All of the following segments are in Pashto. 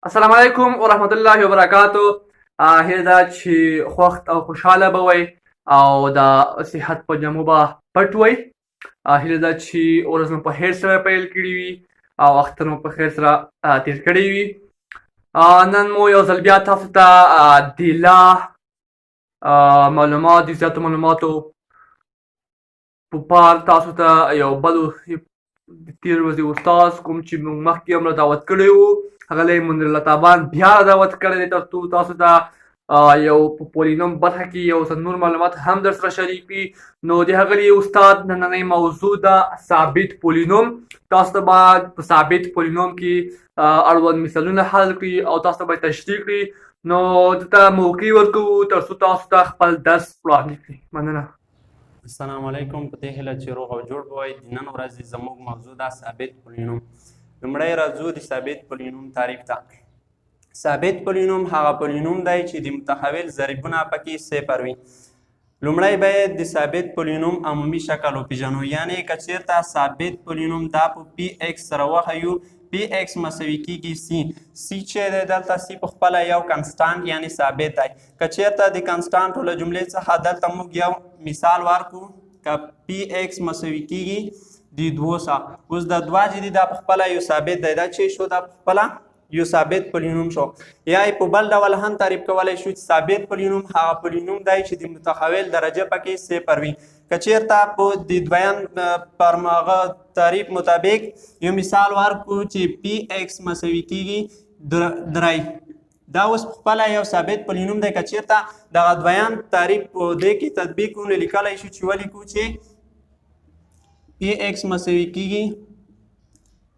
السلام علیکم ورحمت الله وبرکاتو. هیله ده چې خوښ او خوشحاله به وئ او د صحت په جامو به پټ وئ. هیله ده چې ورځ مو په خیر سره پیل کړې وي او اختر مو په خیر سره تیر کړی وي. نن مو یو ځل بیا تاسو ته د لا معلومات د زیاتو معلوماتو په پار تاسو ته یو بل د تیر ورځې استاد کوم چې موږ مخکې هم دعوت کړی وو هغه منیر الله تابان بیا دعوت کړی دی ترڅو تاسو ته یو په پولینوم برخه کې یو څه نور معلومات هم در سره شریک کړي. نو د هغه استاد نننۍ موضوع ده ثابت پولینوم. تاسو ته باید په ثابت پولینوم کې اړوند مثالونه حل کړي او تاسو ته باید تشریح کړي. نو دلته موقع ورکوو ترڅو تاسو ته خپل درس وړاندې کړي. مننه. السلام علیکم. په دې هیله چې روغ او جوړ به وئ. د نن ورځې زموږ موضوع ده ثابت پولینوم. لومړی راځو د ثابت پولینوم تعریف ته. ثابت پولینوم هغه پولینوم دی چې د متحول ضریبونه پکې صفر وي. لومړی باید د ثابت پولینوم عمومي شکل وپېژنو، یعنې که چېرته ثابت پولینوم دا په پی ایکس سره وښیو، پی ایکس مساوي کېږي سی چې دی دلته سی په خپله یو کنسټانټ یعنې ثابت دی. که چېرته د کنسټانټو له جملې څخه دلته موږ یو مثال ورکړو، که پی ایکس مساوي کېږي د 200. اوس د 2 چې دی دا په خپله یو ثابت دی، دا چې شو دا په خپله یو ثابت پولینوم شو. یا په بل ډول هم تعریف کولی شو چې ثابت پولینوم هغه پولینوم دی چې د متحول درجه پکې صفر وي. که چېرته په د دویم پر هغه تعریف مطابق یو مثال ورکړو چې پی ایکس مساوي کېږي 3، دا اوس په خپله یو ثابت پولینوم دی. که چېرته دغه دویم تعریف په دې کې تطبیق کړو نو لیکلی شو چې ولیکو چې پی ایکس مساوي کېږي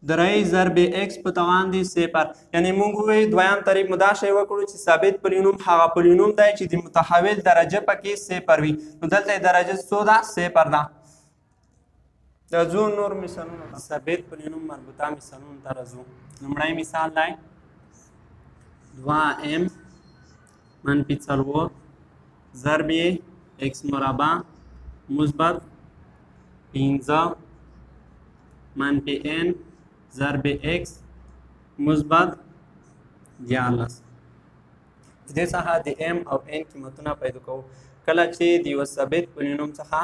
3 ضرب ایکس په توان دی صفر. یعنې موږ ووایو دویم تعریف مو دا شی وکړو چې ثابت پولینوم هغه پولینوم دی چې د متحول درجه پکې صفر وي. نو دلته درجه څو ده؟ صفر ده. د ځو نور مثالونه ده. ثابت پولینوم مربوطه مثالونو ته راځو. لومړی مثال دی 2m منفي 4 ضرب ایکس مربع مثبت 15 منفي n ضرب x مثبت 11. د دې څخه د m او n قیمتونه پیدا کوو. کله چې د یوه ثابت پولینوم څخه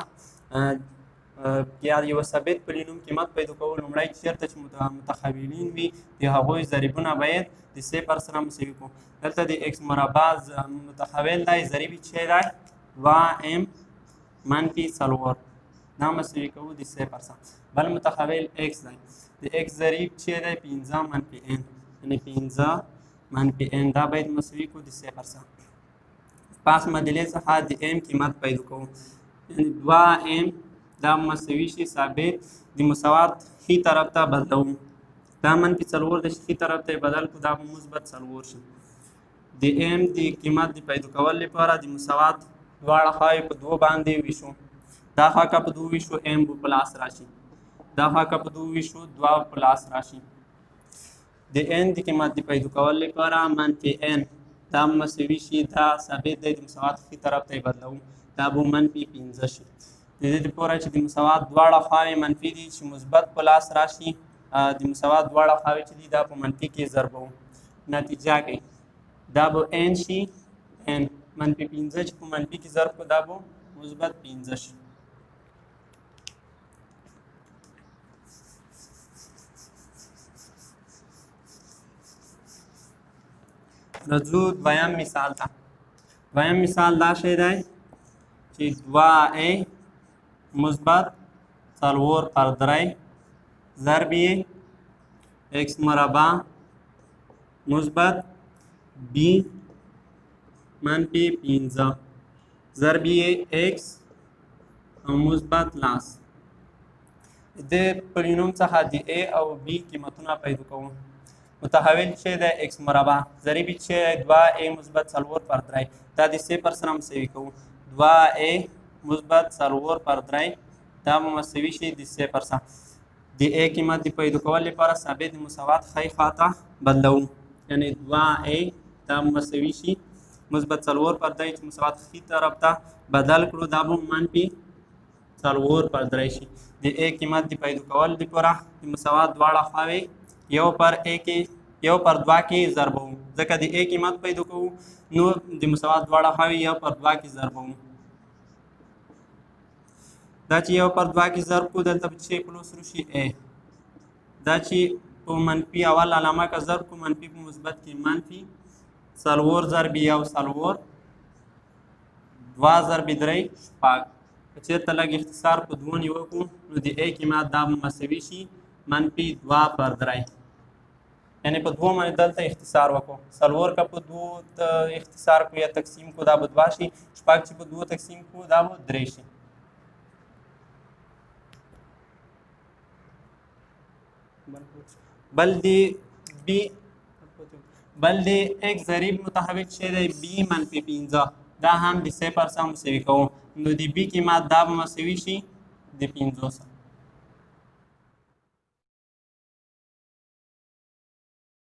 یا یوه ثابت پولینوم قیمت پیدا کوو، لومړی چېرته چې متحولین وي د هغوی ضریبونه باید د صفر سره مساوي کړو. دلته د x مربع متحول دی، ضریب یې چې دی 2m منفي 4 دا مساوي کوو د صفر سره. بل متحول x دی، د x ضریب چې دی 15 منفي n، یعنې 15 منفي n دا باید مساوي کړو د صفر سره. پاس معادلې څخه د m قیمت پیدا کوو، یعنې 2m دا مساوي شي ثابت د مساوات ښي طرف ته بدلوو. دا منفي 4 د ښي طرف ته یې بدل کړو، دا به مثبت 4 شي. د m د قیمت د پیدا کولو لپاره د مساوات دواړه خواوې په 2 باندې ویشو. دا خوا که په 2 ویشو m به په لاس راشي، دا خوا که په 2 ویشو 2 په لاس راشي. د n د قیمت د پیدا کولو لپاره منفي n دا مساوي شي، دا ثابت دی د مساوات ښي طرف ته یې بدلوو، دا به منفي 15 شي. د دې لپاره چې د مساوات دواړه خواوې منفي دي چې مثبت په لاس راشي، د مساوات دواړه خواوې چې دي دا په منفي کې ضربوو. نتیجه کوي دا به n شي، n منفي 15 چې په منفي کې ضرب کړو دا به مثبت 15 شي. راځو دویم مثال ته. دویم مثال دا شی دی چې 2a مثبت 4 پر 3 ضرب x مربع مثبت b منفي 15 ضرب x مثبت لاس. د پولینوم څخه د a او b قیمتونه پیدا کوو. متحول چې دی x مربع ضریب چې 2a مثبت 4 پر 3 دا د صفر سره مساوي کوو. 2a مثبت 4 پر 3 دا به مساوي شي د صفر سره. د a قیمت د پیدا کولو لپاره ثابت د مساوات ښی خواته بدلوو، یعنې 2a دا مساوي شي مثبت 4 پر 3 چې مساوات ښي طرف ته بدل کړو دا به منفي 4 پر 3 شي. د a قیمت د پیدا کولو لپاره د مساوات دواړه خواوې یو پر a کې یو پر دوه کې ضربوو ځکه د A قیمت پیدا کوو نو د مساوات دواړه خواوې یو پر دوه کې ضربوو. دا چې یو پر دوه کې ضرب کړو دلته به چې پلس روشي A. دا چې په منفي اول علامه که ضرب کړو منفي په مثبت کې منفي څلور ضرب یو څلور دوه ضرب درې شپږ. که چېرته لږ اختصار په دوو نیوه کړو نو د A قیمت دا به مساوي شي منفي دوه پر درې. یعنې په دوو باندې دلته اختصار وکړو څلور که په دوو اختصار کړو یا تقسیم کړو دا به دوه شي شپږ چې په دوو تقسیم کړو دا به درې شي. بل د x ضریب متحرک چې دی b منفي 15 دا هم د 0% مساوي کوو نو د b قیمت دا به مساوي شي د 50 سره.